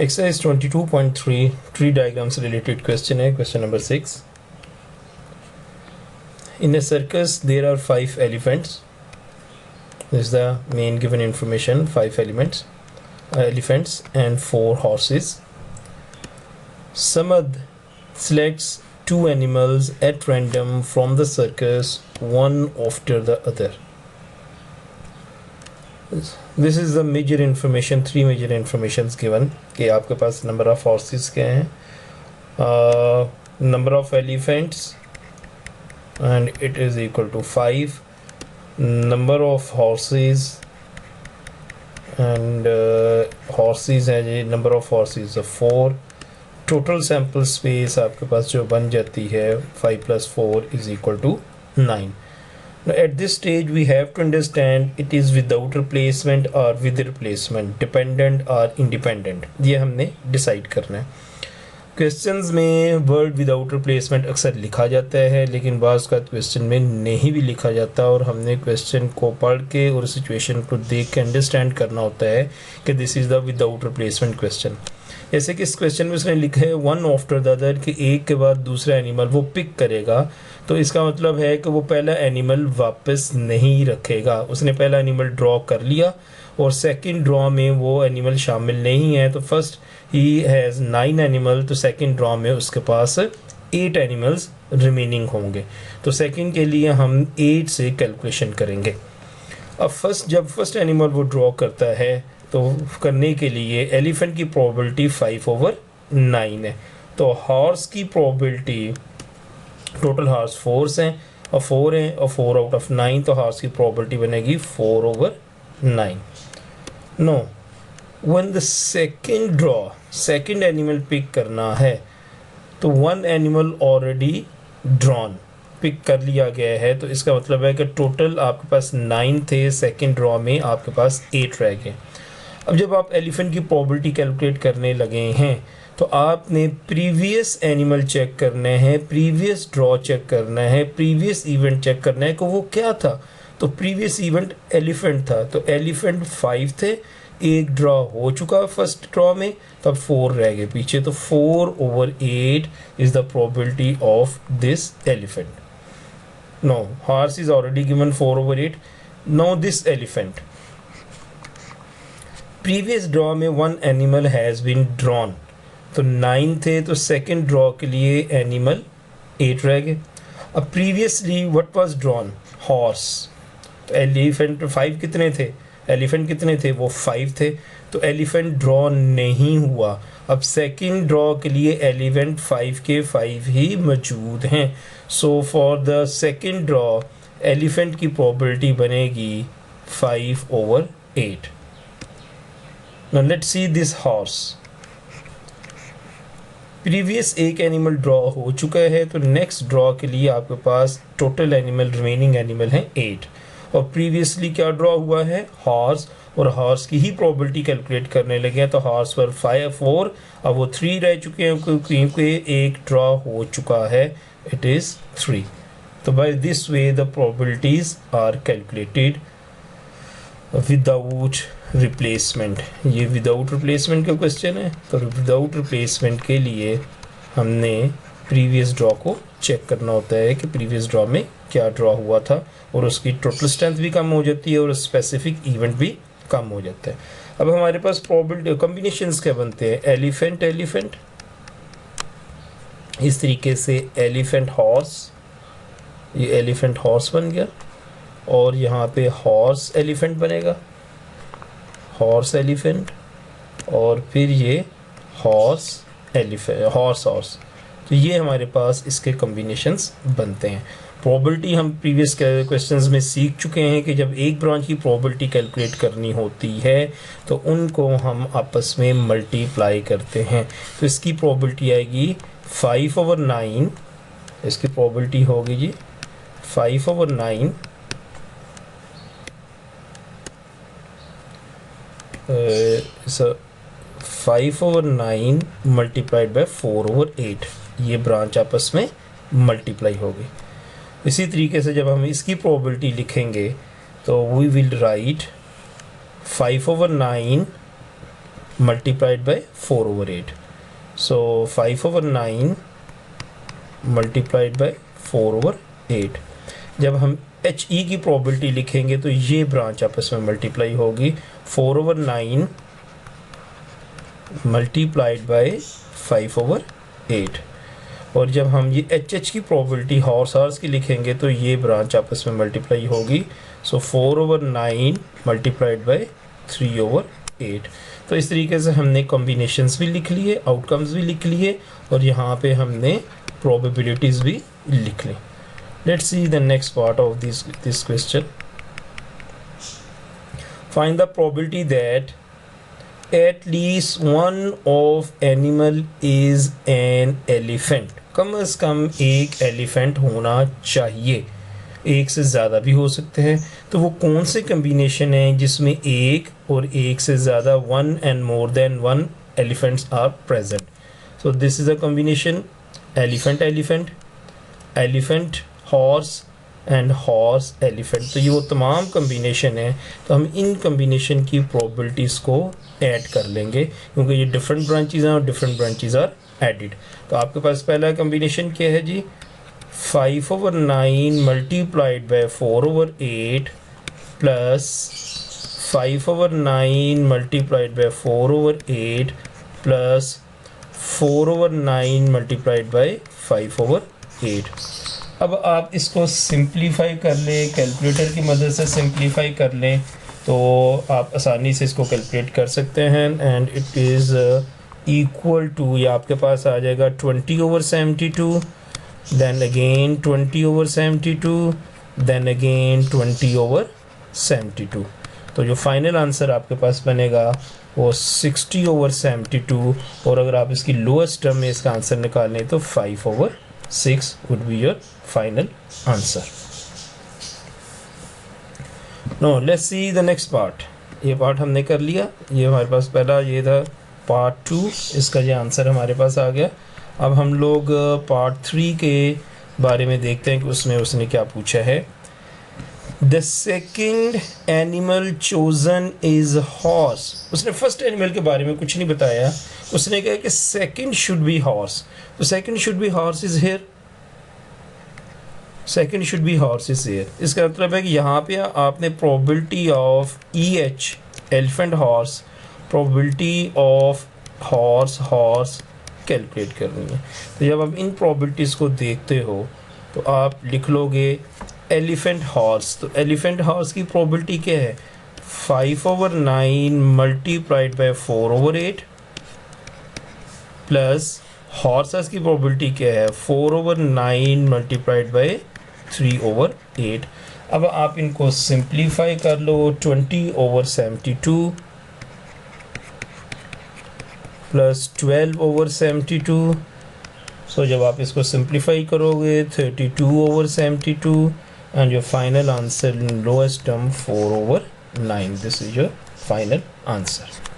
Exercise 22.3 tree diagrams related question है question number 6. In a circus there are 5 elephants. This is the main given information. 5 elephants and 4 horses. Samad selects 2 animals at random from the circus, one after the other. This is the major information, 3 major informations given कि आपके पास number of horses क्या हैं, number of elephants and it is equal to 5, number of horses and horses है जी, number of horses है 4, total sample space आपके पास जो बन जाती है 5 plus 4 is equal to 9. Now at this stage we have to understand it is without replacement or with replacement, dependent or independent. ये हमने decide करना है. क्वेश्चंस में वर्ड विदाउट रिप्लेसमेंट अक्सर लिखा जाता है, लेकिन बाज़ का क्वेश्चन में नहीं भी लिखा जाता और हमने क्वेश्चन को पढ़ के और सिचुएशन को देख के अंडरस्टैंड करना होता है कि this is the without replacement question. जैसे कि इस क्वेश्चन में उसने लिखा है वन आफ्टर द अदर कि एक के बाद दूसरा एनिमल वो पिक करेगा, तो इसका मतलब है कि वो पहला एनिमल वापस नहीं रखेगा. उसने पहला एनिमल ड्रॉ कर लिया और सेकंड ड्रॉ में वो एनिमल शामिल नहीं है, तो फर्स्ट ही हैज़ 9 एनिमल, तो सेकंड ड्रॉ में उसके पास 8 एनिमल्स रिमेनिंग होंगे. तो सेकंड के लिए हम 8 से कैलकुलेशन करेंगे. अब जब फर्स्ट एनिमल वो ड्रॉ करता है तो करने के लिए एलिफेंट की प्रोबेबिलिटी 5/9 है. तो हॉर्स की प्रोबेबिलिटी, टोटल हॉर्स 4 हैं और 4 हैं और 4 आउट ऑफ 9, तो हॉर्स की प्रोबेबिलिटी बनेगी 4/9. No, when the second animal pick करना है तो 1 एनिमल ऑलरेडी ड्रॉन पिक कर लिया गया है, तो इसका मतलब है कि टोटल आपके पास 9 थे, सेकंड ड्रॉ में आपके पास 8 रह गए. अब जब आप एलिफेंट की प्रोबेबिलिटी कैलकुलेट करने लगे हैं तो आपने प्रीवियस एनिमल चेक करने हैं, प्रीवियस ड्रॉ चेक करना है, प्रीवियस इवेंट चेक करना है कि वो क्या था. तो प्रीवियस इवेंट एलिफेंट था, तो एलिफेंट 5 थे, एक ड्रॉ हो चुका फर्स्ट ड्रॉ में, तब 4 रह गए पीछे, तो 4/8 is the probability of this elephant. No, horse is already given 4/8. No this elephant, previous draw में 1 एनिमल हैज़ बीन ड्रॉन, तो 9 थे, तो सेकंड ड्रॉ के लिए एनिमल 8 रह गए. अब previously what was drawn, horse, तो एलिफेंट 5 कितने थे, एलिफेंट कितने थे, वो 5 थे, तो एलिफेंट ड्रॉ नहीं हुआ. अब सेकंड ड्रॉ के लिए एलिफेंट 5 के 5 ही मौजूद हैं. So for the second draw elephant की प्रोबेबिलिटी बनेगी 5/8. Now let's see this horse. Previous एक एनिमल ड्रॉ हो चुका है, तो नेक्स्ट ड्रॉ के लिए आपके पास टोटल एनिमल, रिमेनिंग एनिमल हैं 8, और प्रीवियसली क्या ड्रॉ हुआ है, हॉर्स, और हॉर्स की ही प्रोबेबिलिटी कैलकुलेट करने लगे हैं. तो हॉर्स पर 4, अब वो 3 रह चुके हैं क्योंकि एक ड्रॉ हो चुका है, इट इज़ 3. तो by this way the probabilities are calculated without replacement. ये विदाउट रिप्लेसमेंट का क्वेश्चन है, तो विदाउट रिप्लेसमेंट के लिए हमने प्रीवियस ड्रॉ को चेक करना होता है कि प्रीवियस ड्रॉ में क्या ड्रॉ हुआ था, और उसकी टोटल स्ट्रेंथ भी कम हो जाती है और स्पेसिफिक इवेंट भी कम हो जाता है. अब हमारे पास प्रोबेबिलिटी कॉम्बिनेशंस क्या बनते हैं, एलिफेंट एलिफेंट, इस तरीके से एलिफेंट हॉर्स, ये एलिफेंट हॉर्स बन गया, और यहाँ पे हॉर्स एलिफेंट बनेगा, हॉर्स एलिफेंट, और फिर ये हॉर्स एलिफेंट, हॉर्स हॉर्स. तो ये हमारे पास इसके कॉम्बिनेशंस बनते हैं. प्रोबेबिलिटी हम प्रीवियस क्वेश्चंस में सीख चुके हैं कि जब एक ब्रांच की प्रोबेबिलिटी कैलकुलेट करनी होती है तो उनको हम आपस में मल्टीप्लाई करते हैं. तो इसकी प्रोबेबिलिटी आएगी 5/9, इसकी प्रोबेबिलिटी होगी जी 5/9 5/9 मल्टीप्लाइड बाय 4/8, ये ब्रांच आपस में मल्टीप्लाई होगी. इसी तरीके से जब हम इसकी प्रोबेबिलिटी लिखेंगे तो we will write 5/9 multiplied by 4 over 8. So 5 over 9 multiplied by 4 over 8. जब हम एच ई की प्रोबेबिलिटी लिखेंगे तो ये ब्रांच आपस में मल्टीप्लाई होगी 4 over 9 मल्टीप्लाइड बाय 5 over 8. और जब हम ये एच एच की प्रोबेबिलिटी हॉर्स की लिखेंगे तो ये ब्रांच आपस में मल्टीप्लाई होगी. सो 4 over 9 मल्टीप्लाइड बाय 3 over 8. तो इस तरीके से हमने कॉम्बिनेशंस भी लिख लिए, आउटकम्स भी लिख लिए और यहाँ पे हमने प्रोबेबिलिटीज़ भी लिख ली. Let's see the next part of this question. Find the probability that at least one of animal is an elephant. कम से कम एक एलिफेंट होना चाहिए, एक से ज़्यादा भी हो सकते हैं. तो वो कौन से कम्बिनेशन है जिसमें एक और एक से ज़्यादा one and more than one elephants are present. So this is a combination elephant elephant, elephant horse and horse elephant. तो ये वो तमाम कम्बिनेशन है. तो हम इन कम्बिनेशन की प्रोबेबिलिटीज़ को ऐड कर लेंगे क्योंकि ये डिफरेंट ब्रांचेज हैं और डिफरेंट ब्रांचेज आर एडिड. तो आपके पास पहला कम्बिनेशन क्या है जी, 5 over 9 multiplied by 4 over 8 plus 5 over 9 multiplied by 4 over 8 plus 4 over 9 multiplied by 5 over 8. अब आप इसको सिंप्लीफाई कर लें, कैलकुलेटर की मदद से सिंप्लीफाई कर लें तो आप आसानी से इसको कैलकुलेट कर सकते हैं. And it is equal to, ये आपके पास आ जाएगा 20 over 72, then again 20 over 72, then again 20 over 72. तो जो फाइनल आंसर आपके पास बनेगा वो 60 over 72. और अगर आप इसकी लोएस्ट टर्म में इसका आंसर निकालें तो 5 over 6 would be your final answer. Now let's see the next part. ये पार्ट हमने कर लिया. ये हमारे पास पहला ये था पार्ट 2, इसका ये आंसर हमारे पास आ गया. अब हम लोग पार्ट 3 के बारे में देखते हैं कि उसमें उसने क्या पूछा है. The second animal chosen is horse. उसने फर्स्ट एनिमल के बारे में कुछ नहीं बताया. उसने कहा कि सेकेंड शुड बी हॉर्स. तो second should be horse is here, second should be horse is here. इसका मतलब है कि यहाँ पे आपने probability of E H elephant horse, probability of horse horse calculate करनी है. तो जब आप इन प्रोबेबिलिटीज़ को देखते हो तो आप लिख लोगे एलिफेंट हॉर्स. तो एलिफेंट हॉर्स की प्रोबेबिलिटी क्या है, 5 over 9 multiplied by 4 over 8 plus horses की प्रोबेबिलिटी क्या है, 4 over 9 मल्टीप्लाइड बाय 3 over 8. अब आप इनको सिंप्लीफाई कर लो. 20 over 72 प्लस 12 over 72. सो जब आप इसको सिंप्लीफाई करोगे 32 over 72 and your final answer in lowest term 4 over 9. This is your final answer.